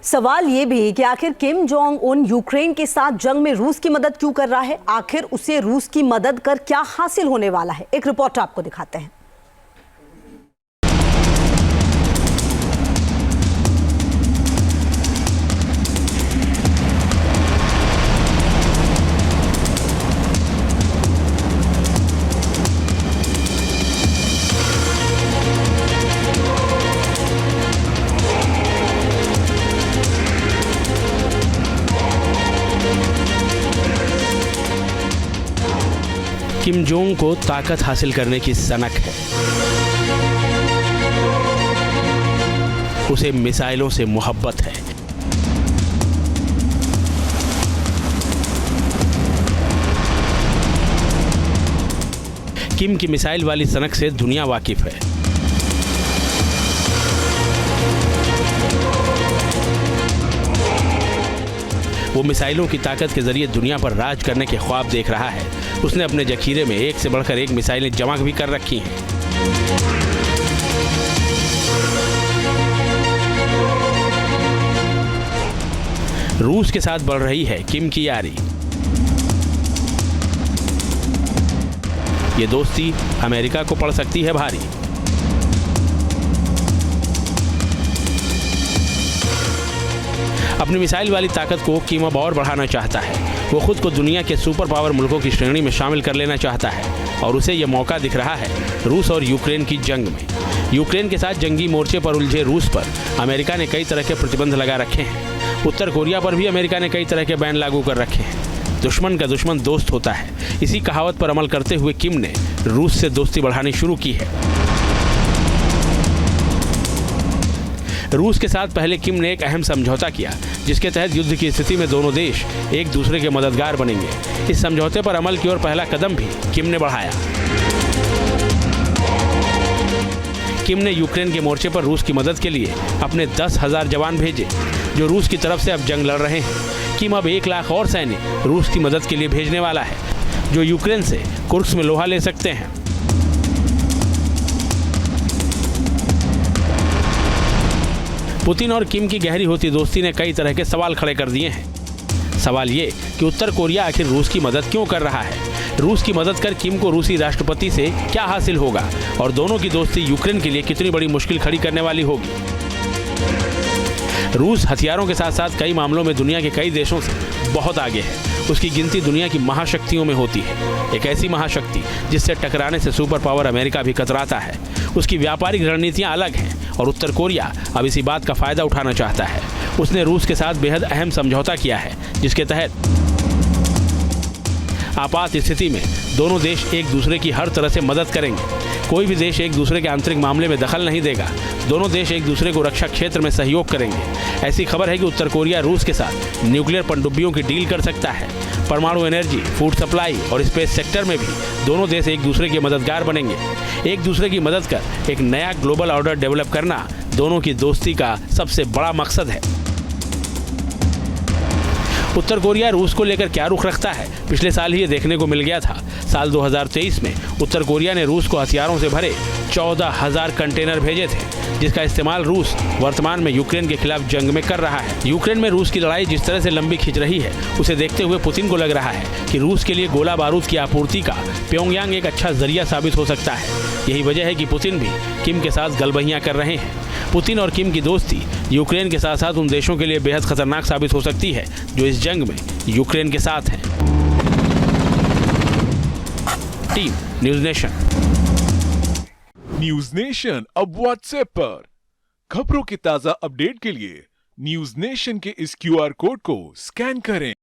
सवाल ये भी कि आखिर किम जोंग उन यूक्रेन के साथ जंग में रूस की मदद क्यों कर रहा है? आखिर उसे रूस की मदद कर क्या हासिल होने वाला है? एक रिपोर्ट आपको दिखाते हैं। किम जोंग को ताकत हासिल करने की सनक है। उसे मिसाइलों से मोहब्बत है। किम की मिसाइल वाली सनक से दुनिया वाकिफ है। वो मिसाइलों की ताकत के जरिए दुनिया पर राज करने के ख्वाब देख रहा है। उसने अपने जखीरे में एक से बढ़कर एक मिसाइलें जमा भी कर रखी हैं। रूस के साथ बढ़ रही है किम की यारी। ये दोस्ती अमेरिका को पड़ सकती है भारी। अपनी मिसाइल वाली ताकत को किम अब और बढ़ाना चाहता है। वो खुद को दुनिया के सुपर पावर मुल्कों की श्रेणी में शामिल कर लेना चाहता है और उसे यह मौका दिख रहा है रूस और यूक्रेन की जंग में। यूक्रेन के साथ जंगी मोर्चे पर उलझे रूस पर अमेरिका ने कई तरह के प्रतिबंध लगा रखे हैं। उत्तर कोरिया पर भी अमेरिका ने कई तरह के बैन लागू कर रखे हैं। दुश्मन का दुश्मन दोस्त होता है। इसी कहावत पर अमल करते हुए किम ने रूस से दोस्ती बढ़ानी शुरू की है। रूस के साथ पहले किम ने एक अहम समझौता किया, जिसके तहत युद्ध की स्थिति में दोनों देश एक दूसरे के मददगार बनेंगे। इस समझौते पर अमल की ओर पहला कदम भी किम ने बढ़ाया। किम ने यूक्रेन के मोर्चे पर रूस की मदद के लिए अपने 10,000 जवान भेजे, जो रूस की तरफ से अब जंग लड़ रहे हैं। किम अब 1 लाख और सैनिक रूस की मदद के लिए भेजने वाला है, जो यूक्रेन से कुर्स्क में लोहा ले सकते हैं। पुतिन और किम की गहरी होती दोस्ती ने कई तरह के सवाल खड़े कर दिए हैं। सवाल ये कि उत्तर कोरिया आखिर रूस की मदद क्यों कर रहा है? रूस की मदद कर किम को रूसी राष्ट्रपति से क्या हासिल होगा? और दोनों की दोस्ती यूक्रेन के लिए कितनी बड़ी मुश्किल खड़ी करने वाली होगी? रूस हथियारों के साथ साथ कई मामलों में दुनिया के कई देशों से बहुत आगे है। उसकी गिनती दुनिया की महाशक्तियों में होती है। एक ऐसी महाशक्ति जिससे टकराने से सुपर पावर अमेरिका भी कतराता है। उसकी व्यापारिक रणनीतियां अलग हैं और उत्तर कोरिया अब इसी बात का फायदा उठाना चाहता है। उसने रूस के साथ बेहद अहम समझौता किया है, जिसके तहत आपात स्थिति में दोनों देश एक दूसरे की हर तरह से मदद करेंगे। कोई भी देश एक दूसरे के आंतरिक मामले में दखल नहीं देगा। दोनों देश एक दूसरे को रक्षा क्षेत्र में सहयोग करेंगे। ऐसी खबर है कि उत्तर कोरिया रूस के साथ न्यूक्लियर पनडुब्बियों की डील कर सकता है। परमाणु एनर्जी, फूड सप्लाई और स्पेस सेक्टर में भी दोनों देश एक दूसरे के मददगार बनेंगे। एक दूसरे की मदद कर एक नया ग्लोबल ऑर्डर डेवलप करना दोनों की दोस्ती का सबसे बड़ा मकसद है। उत्तर कोरिया रूस को लेकर क्या रुख रखता है, पिछले साल ही ये देखने को मिल गया था। साल 2023 में उत्तर कोरिया ने रूस को हथियारों से भरे 14,000 कंटेनर भेजे थे, जिसका इस्तेमाल रूस वर्तमान में यूक्रेन के खिलाफ जंग में कर रहा है। यूक्रेन में रूस की लड़ाई जिस तरह से लंबी खिंच रही है, उसे देखते हुए पुतिन को लग रहा है कि रूस के लिए गोला बारूद की आपूर्ति का प्योंगयांग एक अच्छा जरिया साबित हो सकता है। यही वजह है कि पुतिन भी किम के साथ गलबहियां कर रहे हैं। पुतिन और किम की दोस्ती यूक्रेन के साथ साथ उन देशों के लिए बेहद खतरनाक साबित हो सकती है जो इस जंग में यूक्रेन के साथ हैं। Team news nation. News nation अब व्हाट्सएप पर खबरों की ताजा अपडेट के लिए न्यूज़ नेशन के इस QR कोड को स्कैन करें